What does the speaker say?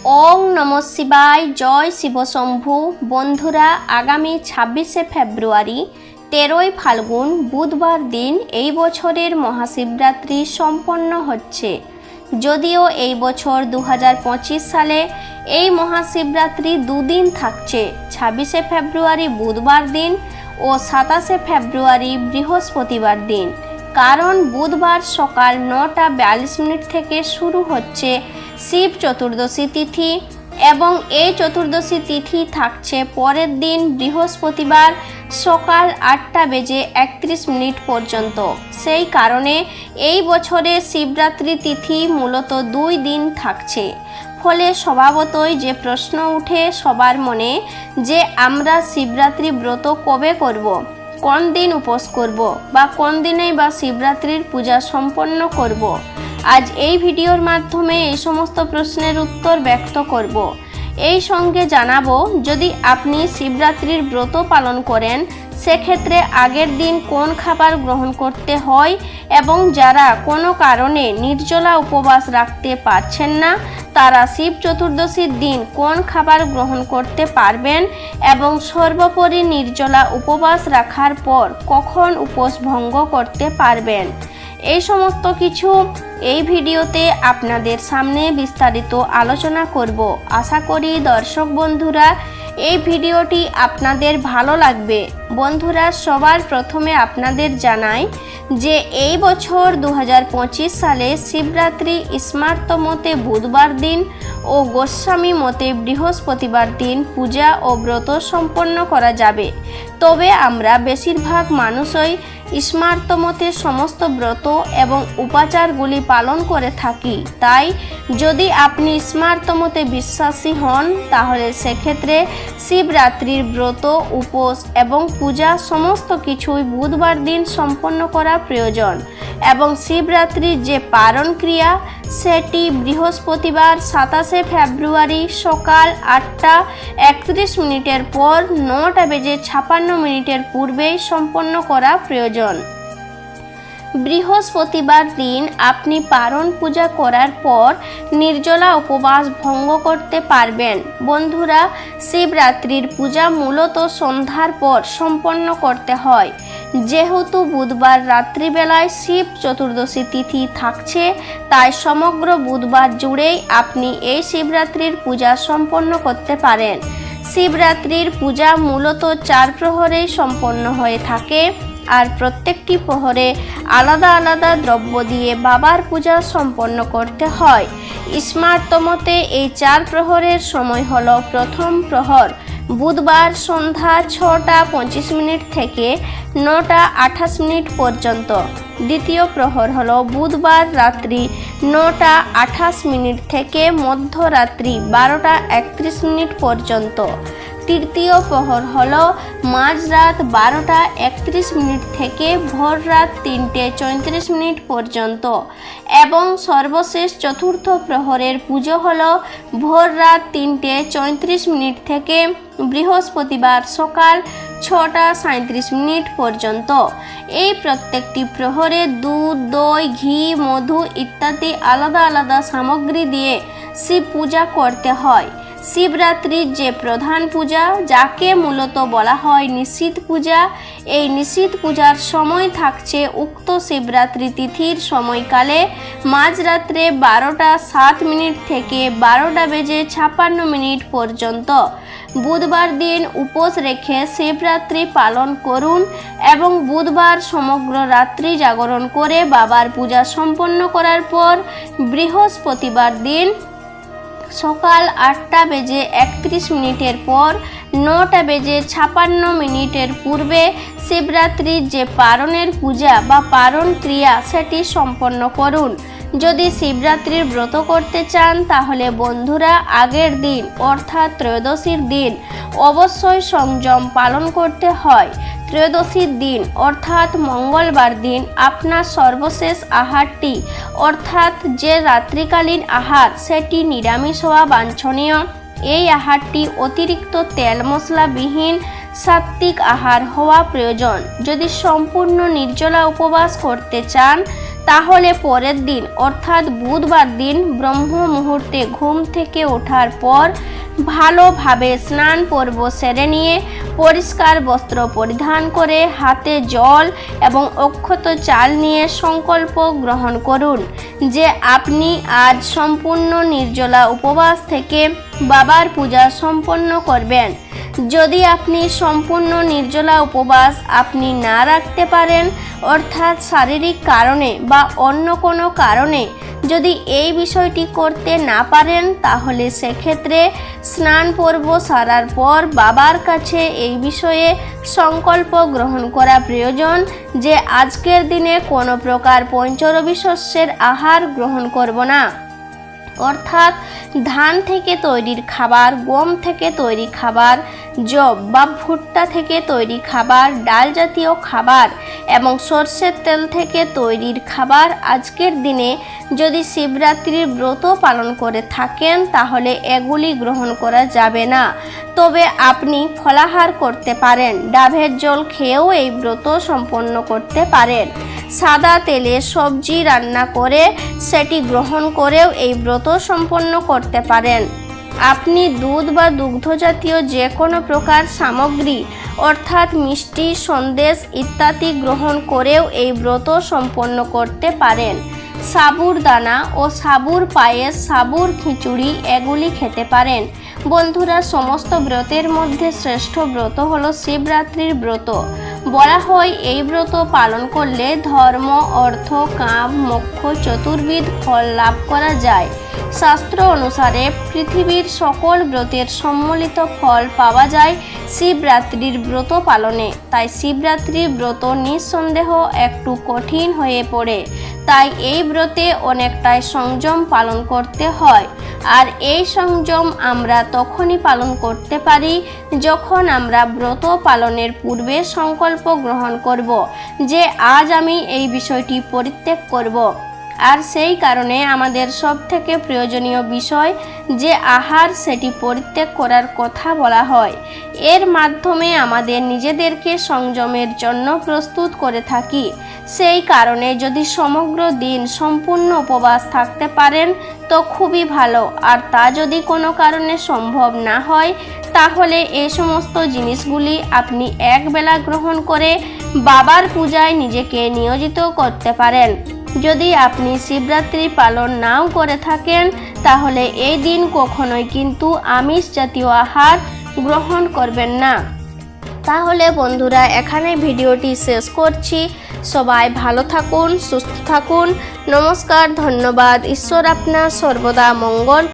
ওং নমঃ শিবায়। জয় শিবশম্ভু। বন্ধুরা, আগামী 26শে ফেব্রুয়ারি 13ই ফাল্গুন বুধবার দিন এই বছরের মহাশিবরাত্রি সম্পন্ন হচ্ছে। যদিও এই বছর 2025 সালে এই মহাশিবরাত্রি দুদিন থাকছে, 26শে ফেব্রুয়ারি বুধবার দিন ও 27শে ফেব্রুয়ারি বৃহস্পতিবার দিন। কারণ বুধবার সকাল 9:42 থেকে শুরু হচ্ছে শিব চতুর্দশী তিথি এবং এই চতুর্দশী তিথি থাকছে পরের দিন বৃহস্পতিবার সকাল 8:31 পর্যন্ত। সেই কারণে এই বছরে শিবরাত্রি তিথি মূলত 2 দিন থাকছে। ফলে স্বভাবতই যে প্রশ্ন উঠে সবার মনে যে আমরা শিবরাত্রি ব্রত কবে করব, কোন দিন উপোস করব বা কোন দিনেই বা শিবরাত্রির পূজা সম্পন্ন করব। আজ এই ভিডিওর মাধ্যমে এই সমস্ত প্রশ্নের উত্তর ব্যক্ত করব। এই সঙ্গে জানাবো, যদি আপনি শিবরাত্রির ব্রত পালন করেন সেক্ষেত্রে আগের দিন কোন খাবার গ্রহণ করতে হয় এবং যারা কোনো কারণে নির্জলা উপবাস রাখতে পারছেন না তারা শিব চতুর্দশীর দিন কোন খাবার গ্রহণ করতে পারবেন এবং সর্বোপরি নির্জলা উপবাস রাখার পর কখন উপোস ভঙ্গ করতে পারবেন, এই সমস্ত কিছু এই ভিডিওতে আপনাদের সামনে বিস্তারিত আলোচনা করব। আশা করি দর্শক বন্ধুরা এই ভিডিওটি আপনাদের ভালো লাগবে। বন্ধুরা, সবার প্রথমে আপনাদের জানাই যে এই বছর 2025 সালে শিবরাত্রি স্মার্ত মতে বুধবার দিন ও গোস্বামী মতে বৃহস্পতিবার দিন পূজা ও ব্রত সম্পন্ন করা যাবে। তবে আমরা বেশিরভাগ মানুষই স্মার্ত মতে সমস্ত ব্রত এবং উপাচারগুলি পালন করে থাকি। তাই যদি আপনি স্মার্ত মতে বিশ্বাসী হন তাহলে সেক্ষেত্রে শিবরাত্রির ব্রত, উপোস এবং পূজা সমস্ত কিছুই বুধবার দিন সম্পন্ন করা প্রয়োজন এবং শিবরাত্রির যে পারণ ক্রিয়া সেটি বৃহস্পতিবার 27শে ফেব্রুয়ারি সকাল 8:31 পর 9:56 পূর্বেই সম্পন্ন করা প্রয়োজন। বৃহস্পতিবার দিন আপনি পারণ পূজা করার পর নির্জলা উপবাস ভঙ্গ করতে পারবেন। বন্ধুরা, শিবরাত্রির পূজা মূলত সন্ধ্যার পর সম্পন্ন করতে হয়। যেহেতু বুধবার রাত্রিবেলায় শিব চতুর্দশী তিথি থাকছে তাই সমগ্র বুধবার জুড়েই আপনি এই শিবরাত্রির পূজা সম্পন্ন করতে পারেন। শিবরাত্রির পূজা মূলত 4 প্রহরেই সম্পন্ন হয়ে থাকে আর প্রত্যেকটি প্রহরে আলাদা আলাদা দ্রব্য দিয়ে বাবার পূজা সম্পন্ন করতে হয়। স্মার্ত মতে এই 4 প্রহরের সময় হলো প্রথম প্রহর বুধবার সন্ধ্যা 6:25 থেকে 9:28 পর্যন্ত। দ্বিতীয় প্রহর হলো বুধবার রাত্রি 9:28 থেকে মধ্যরাত্রি 12:31 পর্যন্ত। তৃতীয় প্রহর হলো মাঝরাত 12:31 থেকে ভোর রাত 3:34 পর্যন্ত এবং সর্বশেষ চতুর্থ প্রহরের পুজো হলো ভোর রাত 3:34 থেকে বৃহস্পতিবার সকাল 6:37 পর্যন্ত। এই প্রত্যেকটি প্রহরে দুধ, দই, ঘি, মধু ইত্যাদি আলাদা আলাদা সামগ্রী দিয়ে শিব পূজা করতে হয়। শিবরাত্রির যে প্রধান পূজা যাকে মূলত বলা হয় নিশীথ পূজা, এই নিশীথ পূজার সময় থাকছে উক্ত শিবরাত্রি তিথির সময়কালে মাঝরাত্রে 12:07 থেকে 12:56 পর্যন্ত। বুধবার দিন উপোস রেখে শিবরাত্রি পালন করুন এবং বুধবার সমগ্র রাত্রি জাগরণ করে বাবার পূজা সম্পন্ন করার পর বৃহস্পতিবার দিন সকাল 8:31 পর 9:56 পূর্বে শিবরাত্রির যে পারণের পূজা বা পারণ ক্রিয়া সেটি সম্পন্ন করুন। যদি শিবরাত্রির ব্রত করতে চান তাহলে বন্ধুরা আগের দিন অর্থাৎ ত্রয়োদশীর দিন অবশ্যই সংযম পালন করতে হয়। ত্রয়োদশীর দিন অর্থাৎ মঙ্গলবার দিন আপনার সর্বশেষ আহারটি অর্থাৎ যে রাত্রিকালীন আহার সেটি নিরামিষ হওয়া বাঞ্ছনীয়। এই আহারটি অতিরিক্ত তেল মশলাবিহীন সাত্ত্বিক আহার হওয়া প্রয়োজন। যদি সম্পূর্ণ নির্জলা উপবাস করতে চান তাহলে পরের দিন অর্থাৎ বুধবার দিন ব্রহ্ম মুহূর্তে ঘুম থেকে ওঠার পর ভালোভাবে স্নান পর্ব সেরে নিয়ে পরিষ্কার বস্ত্র পরিধান করে হাতে জল এবং অক্ষত চাল নিয়ে সংকল্প গ্রহণ করুন যে আপনি আজ সম্পূর্ণ নির্জলা উপবাস থেকে বাবার পূজা সম্পন্ন করবেন। যদি আপনি সম্পূর্ণ নির্জলা উপবাস আপনি না রাখতে পারেন, অর্থাৎ শারীরিক কারণে বা অন্য কোনো কারণে যদি এই বিষয়টি করতে না পারেন, তাহলে সেক্ষেত্রে স্নান পর্ব সারার পর বাবার কাছে এই বিষয়ে সংকল্প গ্রহণ করা প্রয়োজন যে আজকের দিনে কোনো প্রকার পঞ্চরবি শস্যের আহার গ্রহণ করব না, অর্থাৎ ধান থেকে তৈরির খাবার, গম থেকে তৈরি খাবার, জব বা ভুট্টা থেকে তৈরি খাবার, ডাল জাতীয় খাবার এবং সরষের তেল থেকে তৈরির খাবার আজকের দিনে যদি শিবরাত্রির ব্রত পালন করে থাকেন তাহলে এগুলি গ্রহণ করা যাবে না। তবে আপনি ফলাহার করতে পারেন, ডাবের জল খেয়েও এই ব্রত সম্পন্ন করতে পারেন। সাদা তেলে সবজি রান্না করে সেটি গ্রহণ করেও এই ব্রত সম্পন্ন করতে পারেন। আপনি দুধ বা দুগ্ধ জাতীয় যে কোনো প্রকার সামগ্রী অর্থাৎ মিষ্টি, সন্দেশ ইত্যাদি গ্রহণ করেও এই ব্রত সম্পন্ন করতে পারেন। সাবুর দানা ও সাবুর পায়েস, সাবুর খিচুড়ি এগুলি খেতে পারেন। বন্ধুরা, সমস্ত ব্রতের মধ্যে শ্রেষ্ঠ ব্রত হলো শিবরাত্রির ব্রত। বলা হয় এই ব্রত পালন করলে ধর্ম, অর্থ, কাম, মোক্ষ চতুর্বিধ ফল লাভ করা যায়। শাস্ত্র অনুসারে পৃথিবীর সকল ব্রতের সম্মিলিত ফল পাওয়া যায় শিবরাত্রির ব্রত পালনে। তাই শিবরাত্রির ব্রত নিঃসন্দেহ একটু কঠিন হয়ে পড়ে, তাই এই ব্রতে অনেকটাই সংযম পালন করতে হয়। আর এই সংযম আমরা তখনই পালন করতে পারি যখন আমরা ব্রত পালনের পূর্বে সংকল্প গ্রহণ করব যে আজ আমি এই বিষয়টি পরিত্যাগ করব। আর সেই কারণে আমাদের সব থেকে প্রয়োজনীয় বিষয় যে আহার, সেটি পরিত্যাগ করার কথা বলা হয়। এর মাধ্যমে আমাদের নিজেদেরকে সংযমের জন্য প্রস্তুত করে থাকি। সেই কারণে যদি সমগ্র দিন সম্পূর্ণ উপবাস থাকতে পারেন তো খুবই ভালো, আর তা যদি কোনো কারণে সম্ভব না হয় তাহলে এই সমস্ত জিনিসগুলি আপনি একবেলা গ্রহণ করে বাবার পূজায় নিজেকে নিয়োজিত করতে পারেন। যদি আপনি শিবরাত্রি পালন নাও করে থাকেন তাহলে এই দিন কখনোই কিন্তু আমিষ জাতীয় আহার গ্রহণ করবেন না। তাহলে বন্ধুরা, এখানে ভিডিওটি শেষ করছি। সবাই ভালো থাকুন, সুস্থ থাকুন। নমস্কার, ধন্যবাদ। ঈশ্বর আপনার সর্বদা মঙ্গল